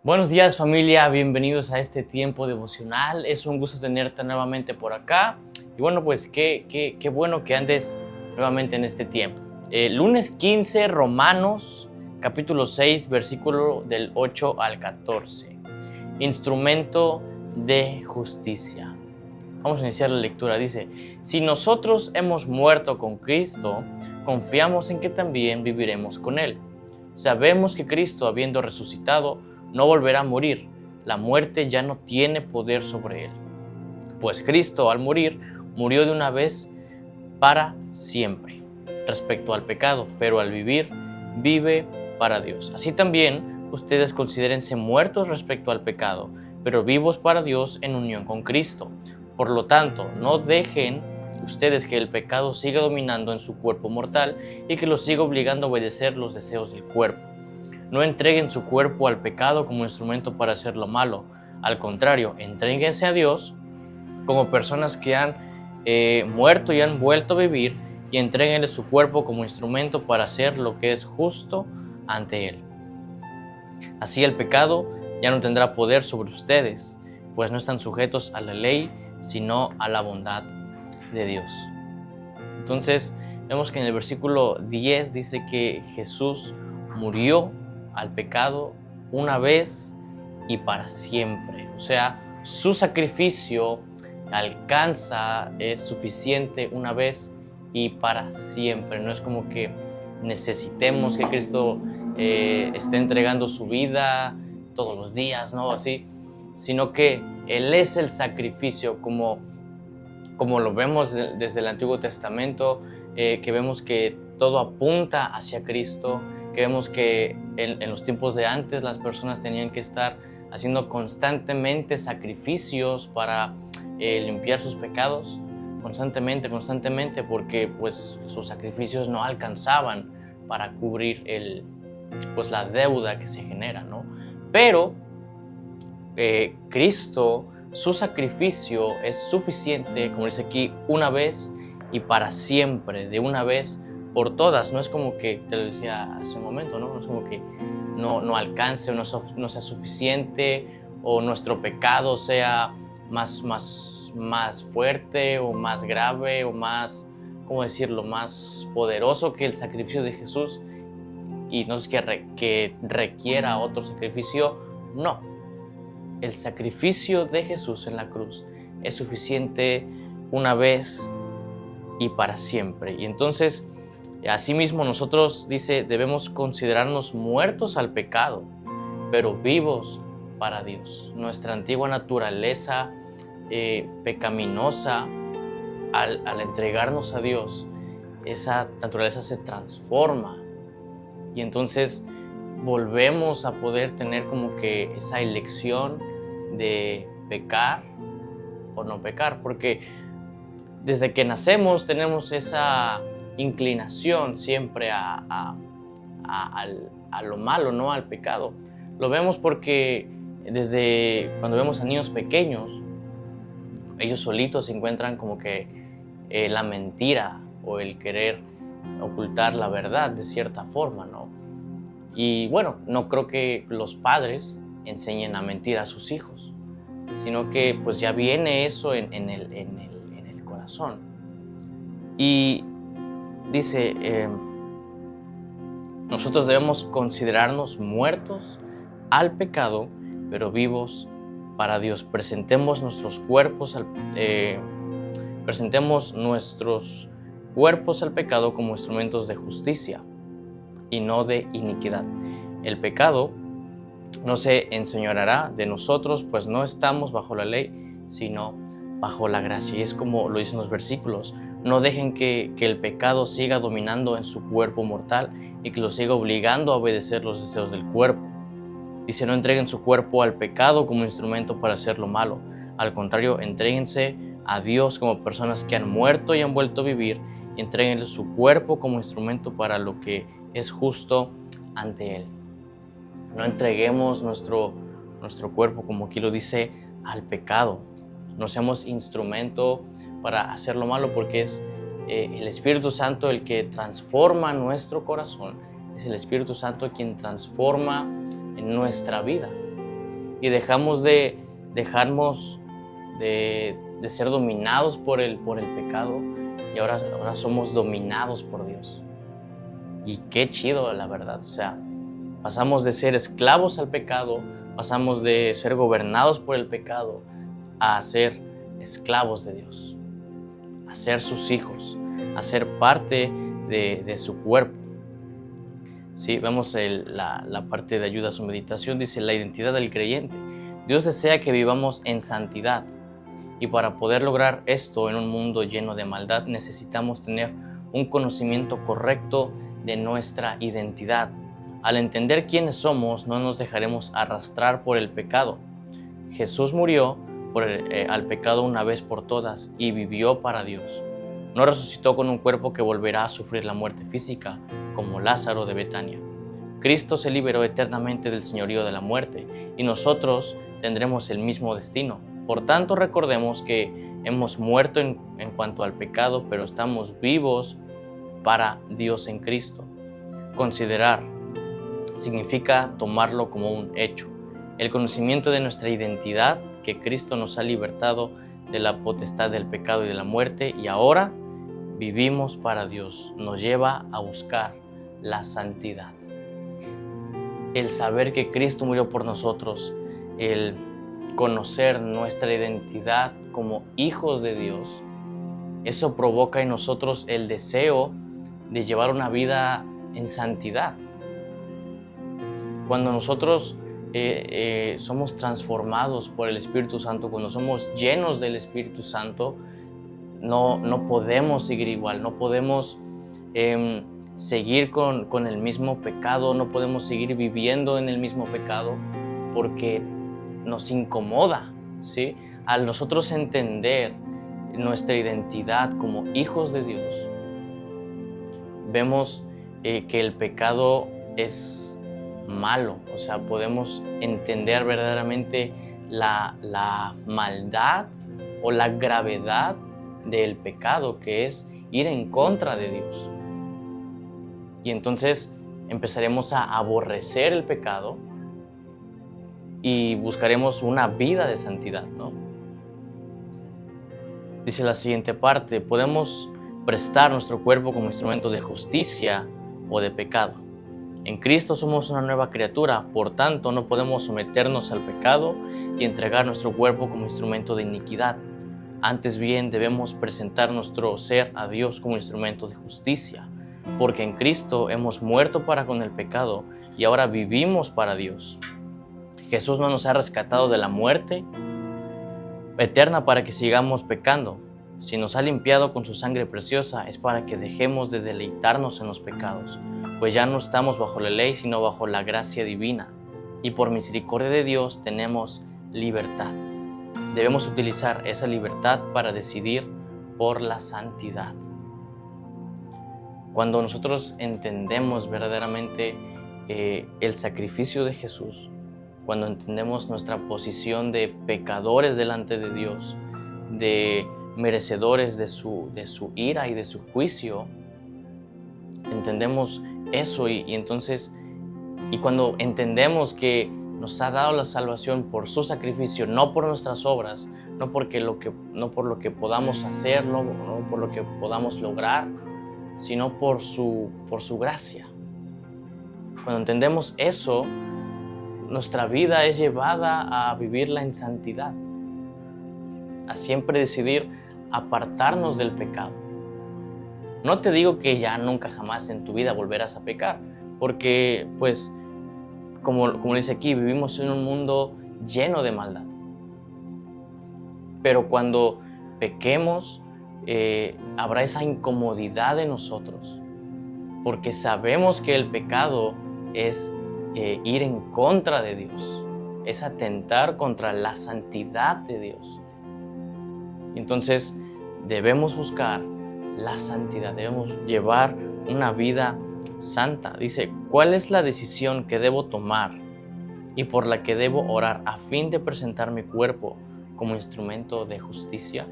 Buenos días, familia, bienvenidos a este tiempo devocional. Es un gusto tenerte nuevamente por acá. Y bueno, pues qué bueno que andes nuevamente en este tiempo. Lunes 15, Romanos, capítulo 6, versículo del 8 al 14. Instrumento de justicia. Vamos a iniciar la lectura. Dice: si nosotros hemos muerto con Cristo, confiamos en que también viviremos con Él. Sabemos que Cristo, habiendo resucitado, no volverá a morir. La muerte ya no tiene poder sobre Él. Pues Cristo, al morir, murió de una vez para siempre respecto al pecado, pero al vivir, vive para Dios. Así también ustedes considérense muertos respecto al pecado, pero vivos para Dios en unión con Cristo. Por lo tanto, no dejen ustedes que el pecado siga dominando en su cuerpo mortal y que los siga obligando a obedecer los deseos del cuerpo. No entreguen su cuerpo al pecado como instrumento para hacer lo malo. Al contrario, entréguense a Dios como personas que han muerto y han vuelto a vivir, y entréguenle su cuerpo como instrumento para hacer lo que es justo ante Él. Así el pecado ya no tendrá poder sobre ustedes, pues no están sujetos a la ley, sino a la bondad de Dios. Entonces, vemos que en el versículo 10 dice que Jesús murió al pecado una vez y para siempre. O sea, su sacrificio alcanza, es suficiente una vez y para siempre. No es como que necesitemos que Cristo esté entregando su vida todos los días, ¿no? Así, sino que Él es el sacrificio, como lo vemos desde el Antiguo Testamento, que vemos que todo apunta hacia Cristo, que vemos que en los tiempos de antes las personas tenían que estar haciendo constantemente sacrificios para limpiar sus pecados, constantemente, porque pues sus sacrificios no alcanzaban para cubrir la deuda que se genera, ¿no? Pero Cristo, su sacrificio es suficiente, como dice aquí, una vez y para siempre, de una vez por todas. No es como que, te lo decía hace un momento, ¿no? No es como que no alcance o no sea suficiente, o nuestro pecado sea más fuerte o más grave o más, ¿cómo decirlo?, más poderoso que el sacrificio de Jesús, y no es que requiera otro sacrificio. No, el sacrificio de Jesús en la cruz es suficiente una vez y para siempre. Y entonces, asimismo, nosotros, dice, debemos considerarnos muertos al pecado, pero vivos para Dios. Nuestra antigua naturaleza pecaminosa, al entregarnos a Dios, esa naturaleza se transforma, y entonces volvemos a poder tener como que esa elección de pecar o no pecar, porque desde que nacemos tenemos esa inclinación siempre a lo malo, ¿no?, al pecado. Lo vemos porque desde cuando vemos a niños pequeños, ellos solitos encuentran como que la mentira o el querer ocultar la verdad de cierta forma, ¿no? Y bueno, no creo que los padres enseñen a mentir a sus hijos, sino que pues ya viene eso en el corazón. Y dice, nosotros debemos considerarnos muertos al pecado, pero vivos para Dios. Presentemos nuestros cuerpos al pecado como instrumentos de justicia y no de iniquidad. El pecado no se enseñoreará de nosotros, pues no estamos bajo la ley, sino bajo la gracia. Y es como lo dicen los versículos: no dejen que el pecado siga dominando en su cuerpo mortal y que lo siga obligando a obedecer los deseos del cuerpo. Dice: no entreguen su cuerpo al pecado como instrumento para hacer lo malo. Al contrario, entréguense a Dios como personas que han muerto y han vuelto a vivir, y entréguenle su cuerpo como instrumento para lo que es justo ante Él. No entreguemos nuestro cuerpo, como aquí lo dice, al pecado. No seamos instrumento para hacer lo malo, porque es el Espíritu Santo el que transforma nuestro corazón. Es el Espíritu Santo quien transforma en nuestra vida. y dejamos de ser dominados por el pecado, y ahora somos dominados por Dios. Y qué chido, la verdad. O sea, pasamos de ser esclavos al pecado, pasamos de ser gobernados por el pecado a ser esclavos de Dios, a ser sus hijos, a ser parte de su cuerpo. Sí, vemos la parte de ayuda a su meditación. Dice: la identidad del creyente. Dios desea que vivamos en santidad, y para poder lograr esto en un mundo lleno de maldad necesitamos tener un conocimiento correcto de nuestra identidad. Al entender quiénes somos, no nos dejaremos arrastrar por el pecado. Jesús murió al pecado una vez por todas y vivió para Dios. No resucitó con un cuerpo que volverá a sufrir la muerte física, como Lázaro de Betania. Cristo se liberó eternamente del señorío de la muerte, y nosotros tendremos el mismo destino. Por tanto, recordemos que hemos muerto en cuanto al pecado, pero estamos vivos para Dios en Cristo. Considerar significa tomarlo como un hecho. El conocimiento de nuestra identidad, que Cristo nos ha libertado de la potestad del pecado y de la muerte, y ahora vivimos para Dios, nos lleva a buscar la santidad. El saber que Cristo murió por nosotros, el conocer nuestra identidad como hijos de Dios, eso provoca en nosotros el deseo de llevar una vida en santidad. Cuando nosotros somos transformados por el Espíritu Santo, cuando somos llenos del Espíritu Santo, no podemos seguir igual, no podemos seguir con el mismo pecado, no podemos seguir viviendo en el mismo pecado, porque nos incomoda, ¿sí? Al nosotros entender nuestra identidad como hijos de Dios, vemos que el pecado es malo. O sea, podemos entender verdaderamente la maldad o la gravedad del pecado, que es ir en contra de Dios. Y entonces empezaremos a aborrecer el pecado y buscaremos una vida de santidad, ¿no? Dice la siguiente parte: podemos prestar nuestro cuerpo como instrumento de justicia o de pecado. En Cristo somos una nueva criatura, por tanto no podemos someternos al pecado y entregar nuestro cuerpo como instrumento de iniquidad. Antes bien, debemos presentar nuestro ser a Dios como instrumento de justicia, porque en Cristo hemos muerto para con el pecado y ahora vivimos para Dios. Jesús no nos ha rescatado de la muerte eterna para que sigamos pecando. Si nos ha limpiado con su sangre preciosa, es para que dejemos de deleitarnos en los pecados, pues ya no estamos bajo la ley, sino bajo la gracia divina, y por misericordia de Dios tenemos libertad. Debemos utilizar esa libertad para decidir por la santidad. Cuando nosotros entendemos verdaderamente el sacrificio de Jesús, cuando entendemos nuestra posición de pecadores delante de Dios, de merecedores de su ira y de su juicio, entendemos eso y entonces, y cuando entendemos que nos ha dado la salvación por su sacrificio, no por nuestras obras, no por lo que podamos hacer, no por lo que podamos lograr, sino por su gracia. Cuando entendemos eso, nuestra vida es llevada a vivirla en santidad, a siempre decidir apartarnos del pecado. No te digo que ya nunca jamás en tu vida volverás a pecar, porque pues como dice aquí, vivimos en un mundo lleno de maldad. Pero cuando pequemos, habrá esa incomodidad en nosotros, porque sabemos que el pecado es ir en contra de Dios, es atentar contra la santidad de Dios. Entonces debemos buscar la santidad, debemos llevar una vida santa. Dice: ¿cuál es la decisión que debo tomar y por la que debo orar a fin de presentar mi cuerpo como instrumento de justicia?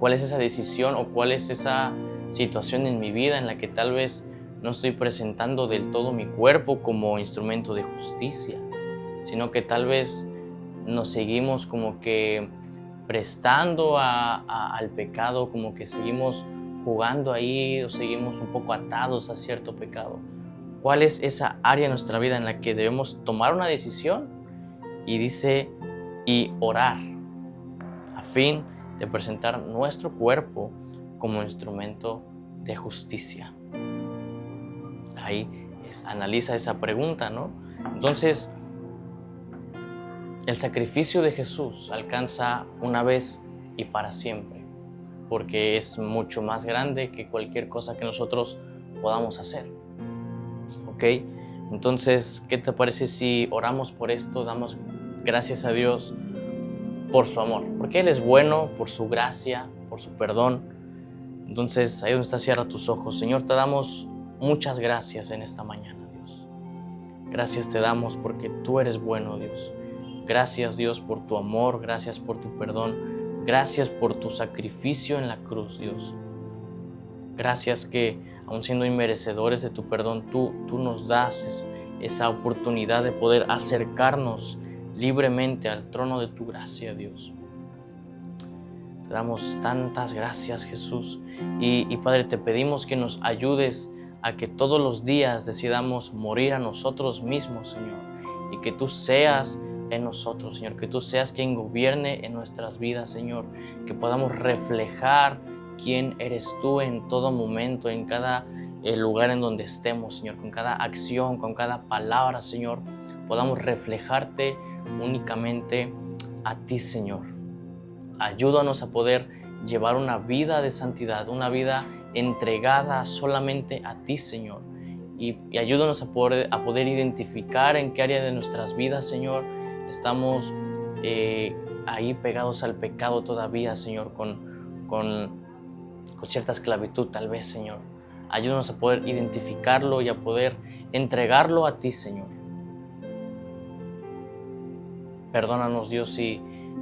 ¿Cuál es esa decisión o cuál es esa situación en mi vida en la que tal vez no estoy presentando del todo mi cuerpo como instrumento de justicia? sino que tal vez nos seguimos como que prestando al pecado, como que seguimos jugando ahí o seguimos un poco atados a cierto pecado. ¿Cuál es esa área de nuestra vida en la que debemos tomar una decisión? Y dice, y orar, a fin de presentar nuestro cuerpo como instrumento de justicia. Ahí analiza esa pregunta, ¿no? Entonces, el sacrificio de Jesús alcanza una vez y para siempre, porque es mucho más grande que cualquier cosa que nosotros podamos hacer. ¿Ok? Entonces, ¿qué te parece si oramos por esto? Damos gracias a Dios por su amor, porque Él es bueno, por su gracia, por su perdón. Entonces, ahí donde está, cierra tus ojos. Señor, te damos muchas gracias en esta mañana, Dios. Gracias te damos porque tú eres bueno, Dios. Gracias, Dios, por tu amor, gracias por tu perdón, gracias por tu sacrificio en la cruz, Dios. Gracias que, aun siendo inmerecedores de tu perdón, tú nos das esa oportunidad de poder acercarnos libremente al trono de tu gracia, Dios. Te damos tantas gracias, Jesús. Y Padre, te pedimos que nos ayudes a que todos los días decidamos morir a nosotros mismos, Señor, y que tú seas en nosotros, Señor, que tú seas quien gobierne en nuestras vidas, Señor, que podamos reflejar quién eres tú en todo momento, en cada lugar en donde estemos, Señor, con cada acción, con cada palabra, Señor, podamos reflejarte únicamente a ti, Señor. Ayúdanos a poder llevar una vida de santidad, una vida entregada solamente a ti, Señor. Y ayúdanos a poder identificar en qué área de nuestras vidas, Señor, estamos ahí pegados al pecado todavía, Señor, con cierta esclavitud tal vez, Señor. Ayúdanos a poder identificarlo y a poder entregarlo a ti, Señor. Perdónanos, Dios,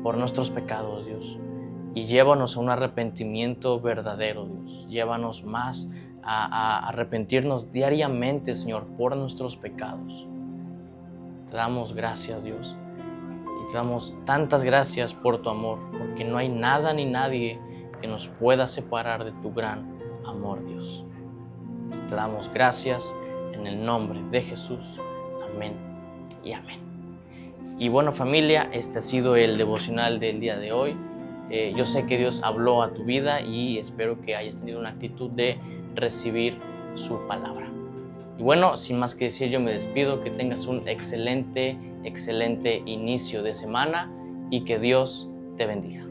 por nuestros pecados, Dios. Y llévanos a un arrepentimiento verdadero, Dios. Llévanos más a arrepentirnos diariamente, Señor, por nuestros pecados. Te damos gracias, Dios. Y te damos tantas gracias por tu amor, porque no hay nada ni nadie que nos pueda separar de tu gran amor, Dios. Te damos gracias en el nombre de Jesús. Amén y amén. Y bueno, familia, este ha sido el devocional del día de hoy. Yo sé que Dios habló a tu vida y espero que hayas tenido una actitud de recibir su palabra. Y bueno, sin más que decir, yo me despido. Que tengas un excelente inicio de semana y que Dios te bendiga.